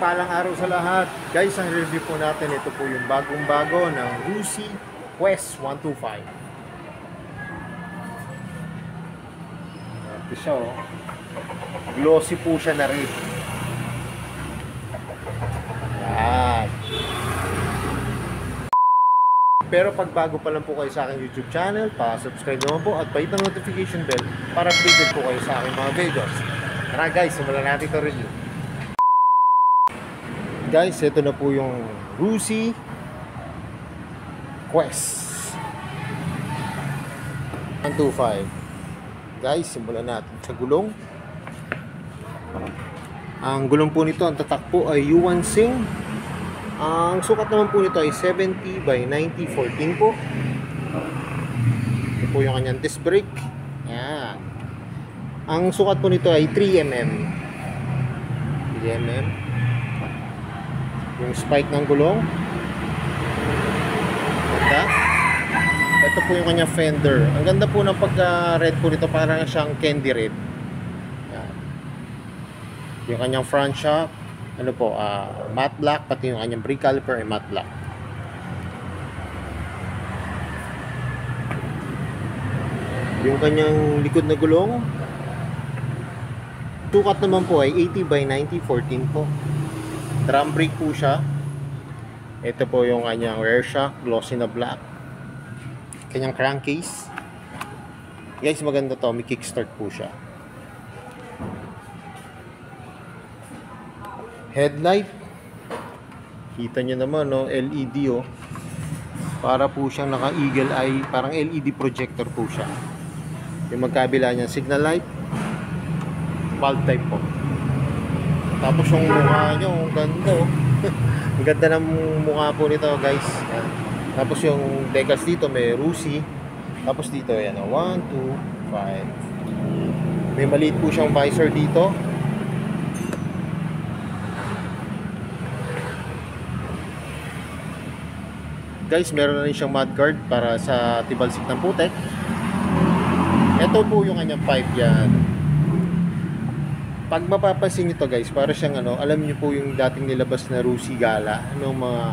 mapagpalang araw sa lahat. Guys, ang review po natin, ito po yung bagong-bago ng Rusi Quest 125. Ito siya, oh. Glossy po siya na rin. Yan. Pero pag bago pa lang po kayo sa aking YouTube channel, pa-subscribe naman po at pa-hit ang notification bell para updated po kayo sa aking mga videos. Tara guys, simulan natin ito review. Guys, ito na po yung Rusi Quest 125. Guys, simulan natin sa gulong. Ang gulong po nito, ang tatak po ay Yuan Xing. Ang sukat naman po nito ay 70 by 90 14 po. Ito po yung kanyang disc brake. Ayan. Ang sukat po nito ay 3mm. 3mm. Yung spike ng gulong. Ganda. Ito po yung kanyang fender. Ang ganda po ng pagka-red po nito, parang siyang candy red. Yan. Yung kanyang front shock, ano po, matte black, pati yung kanyang brake caliper ay matte black. Yung kanyang likod na gulong, sukat naman po ay 80 by 90 14 po. Drum brake po siya. Ito po yung kanyang rear shock, glossy na black. Kanyang crankcase. Guys, maganda to, may kickstart po siya. Headlight. Kita nyo naman, no? LED, oh. Para po siyang naka-eagle eye, parang LED projector po siya. Yung magkabila niya, signal light. Valve type po. Tapos yung mukha nyo, ang ganda, oh. Ang ganda ng mukha po nito, guys. Yan. Tapos yung decals dito, may Rusi. Tapos dito, yan, 1, 2, 5. May maliit po siyang visor dito. Guys, meron na rin siyang mudguard para sa tibalsik ng putek. Ito po yung kanyang pipe yan. Pag mapapansin nyo to guys, para siyang ano, alam nyo po yung dating nilabas na Rusi Gala, ano, mga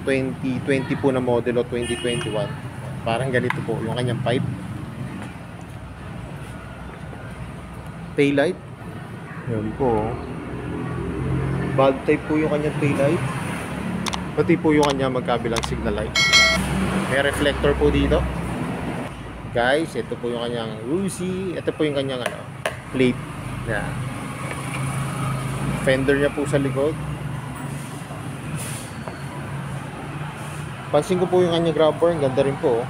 2020 po na model o 2021. Parang ganito po yung kanyang pipe. Taillight. Yun po. Valve type po yung kanyang taillight. Pati po yung kanyang magkabilang signal light. May reflector po dito. Guys, ito po yung kanyang Rusi. Ito po yung kanyang ano, plate. Yan. Fender niya po sa likod. Pansin ko po yung kanyang grab bar, ang ganda rin po.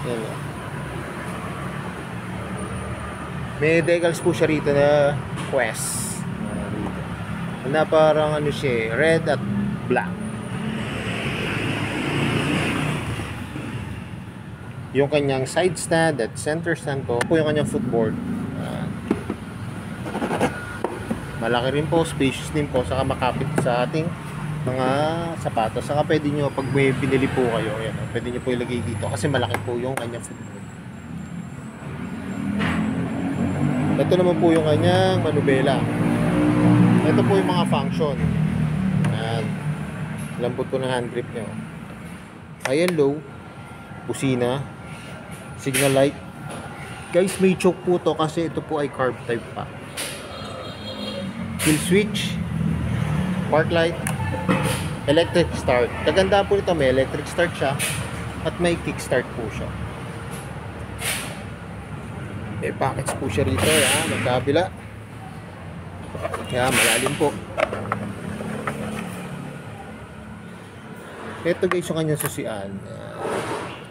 Yan. May decals po siya rito na Quest. Na parang ano siya, red at black. Yung kanyang side stand at center stand po yung kanyang footboard. Malaki rin po, spacious din po, saka makapit sa ating mga sapatos. Saka pwede nyo, pag may binili po kayo, yan, pwede nyo po ilagay dito kasi malaki po yung kanyang footboard. Ito naman po yung kanyang manubela. Ito po yung mga function. Ayan. Lambot po ng hand grip nyo. High and low, busina, signal light. Guys, may choke po to kasi ito po ay carb type pa. Kill switch, park light, electric start. Kaganda po nito, may electric start siya at may kick start po siya. May packets po siya rito, yan, magkabila. Kaya malalim po. Ito guys yung kanyang susian.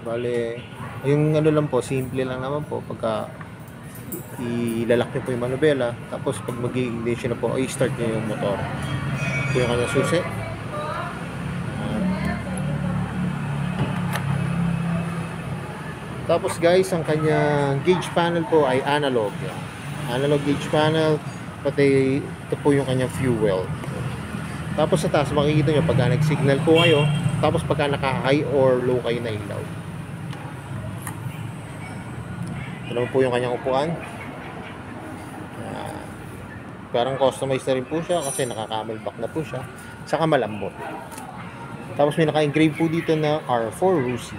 Bale, yung ano lang po, simple lang naman po. Pagka ilalak nyo po yung manubela, tapos pag mag-ignition na po, ay start nyo yung motor. Ito yung kanyang susi. Tapos guys, ang kanyang gauge panel po ay analog. Analog gauge panel, pati ito po yung kanyang fuel. Tapos sa taas, makikita nyo pagka nag-signal po kayo, tapos pagka naka-high or low kayo na ilaw. Ito naman po yung kanyang upuan. Parang customized na rin po siya kasi naka-camelback na po siya. Saka malambot. Tapos may naka-engrave po dito na R4 Rusi.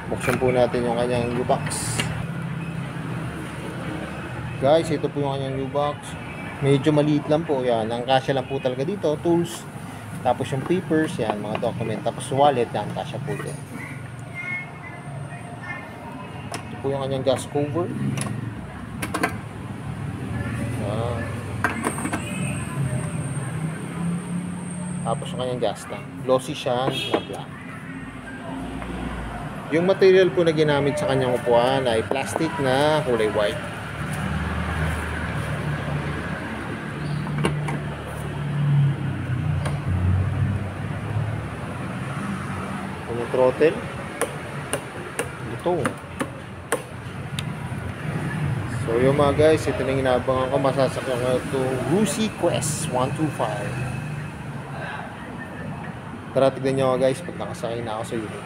Buksan po natin yung kanyang new box. Guys, ito po yung kanyang new box. Medyo maliit lang po. Yan, ang kasya lang po talaga dito. Tools. Tapos yung papers. Yan, mga document. Tapos wallet. Yan, kasya po din. Ito po yung kanyang gas cover. Yan. Tapos yung kanyang gas tank. Glossy siya na black. Yung material po na ginamit sa kanyang upuan ay plastic na kulay white. Yung throttle. Ito. So yung mga guys, ito na yung inabangan ko. Masasakyan ko ito. Rusi Quest 125. Tara, tignan nyo guys pag nakasakay na ako sa unit.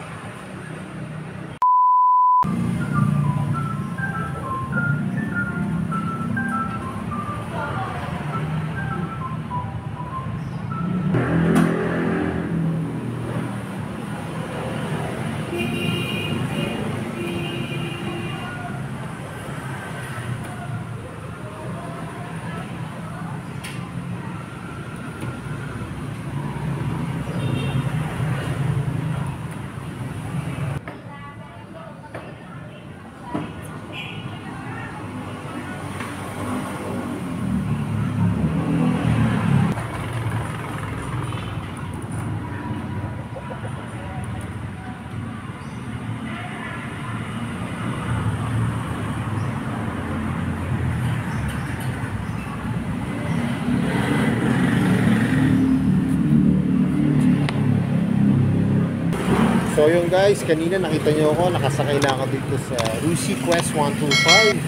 So yung guys, kanina nakita nyo ako, nakasakay na ako dito sa Rusi Quest 125.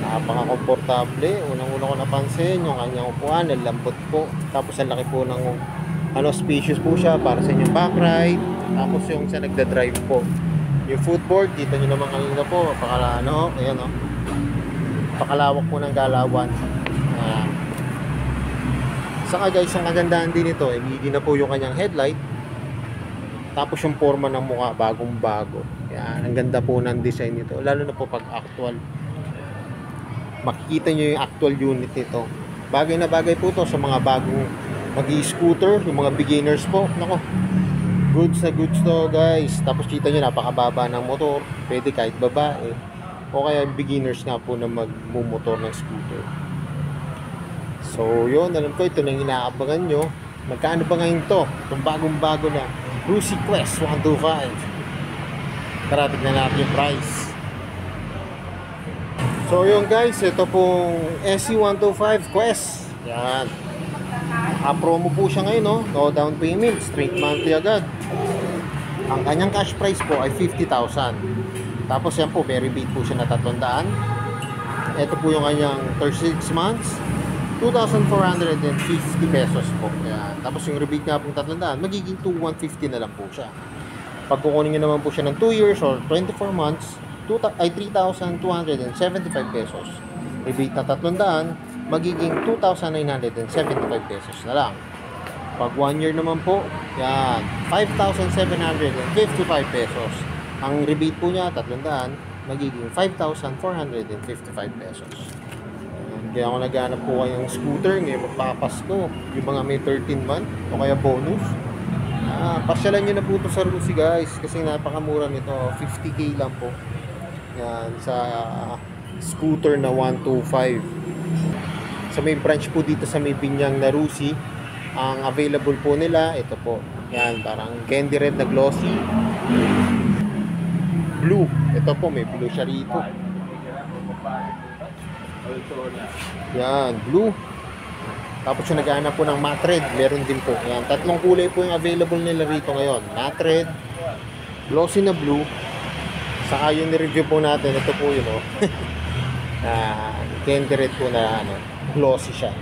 Napaka-komportable. Unang-una ko napansin yung kanyang upuan, ang lambot po. Tapos ang laki po ng spacious po siya para sa inyong back ride. Tapos yung sa nagda-drive po. Yung footboard, kita nyo naman kanina po, ayan o. Pakalawak po ng galawan. Saka guys, ang kagandahan din ito, LED na po yung kanyang headlight. Tapos yung forma ng mukha, bagong-bago. Yan, ang ganda po ng design nito. Lalo na po pag actual. Makikita nyo yung actual unit nito. Bagay na bagay po to sa mga bagong mag-i-scooter, yung mga beginners po. Nako, goods na goods to guys. Tapos kita nyo, napakababa ng motor. Pwede kahit babae. O kaya beginners nga po na magmumotor ng scooter. So yun, alam ko ito na yung inaabangan nyo. Magkano ba ngayon to? Itong bagong-bago na Rusi Quest 125. Tara, tignan natin yung price. So yun guys, ito pong SC125 Quest. Yan. Promo po siya ngayon, no? No down payment, straight monthly agad. Ang kanyang cash price po ay 50,000. Tapos yan po, may rebate po siya na 300. Ito po yung kanyang 36 months, 2,450 pesos po. Yan. Tapos yung rebate nga pong 300, magiging 2,150 na lang po siya. Pag kukunin nyo naman po siya ng 2 years or 24 months, 3,275 pesos. Rebate na 300, magiging 2,975 pesos na lang. Pag 1 year naman po, yan, 5,755 pesos. Ang rebate po niya, 300, magiging 5,455 pesos. Kaya ako naghanap po kayong scooter ngayon magpapasko, yung mga may 13 month o kaya bonus. Pasyalan nyo na po ito sa Rusi guys kasi napakamura nito, 50k lang po. Yan, sa scooter na 125. Sa may branch po dito sa may Binyang na Rusi, ang available po nila, ito po. Yan, parang candy red na glossy. Blue, ito po, may blue siya rito. Yan, blue. Tapos yung naghahanap po ng matte red, meron din po. Yan, tatlong kulay po yung available nila rito ngayon. Matte red, glossy na blue. Saka yung ni-review po natin, ito po yun, oh. Candy red po na glossy siya.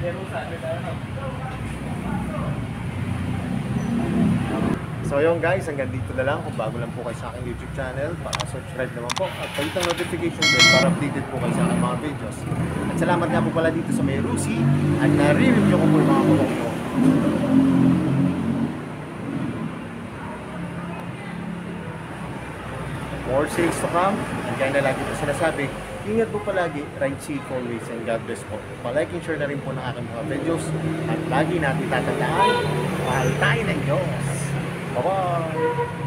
So So yun guys, hanggang dito na lang. Kung bago lang po kayo sa aking YouTube channel, subscribe naman po at palit ang notification bell para updated po kayo sa aking mga videos. At salamat nga po pala dito sa May Rusi at nare-review ko po yung mga kulong ko. More sales to come. And kaya na lagi po sinasabi, ingat po palagi, ride safe always, and God bless po. Palike and share na rin po ng aking mga videos. At lagi natin tatandaan, mahal tayo ng Diyos. Bye-bye!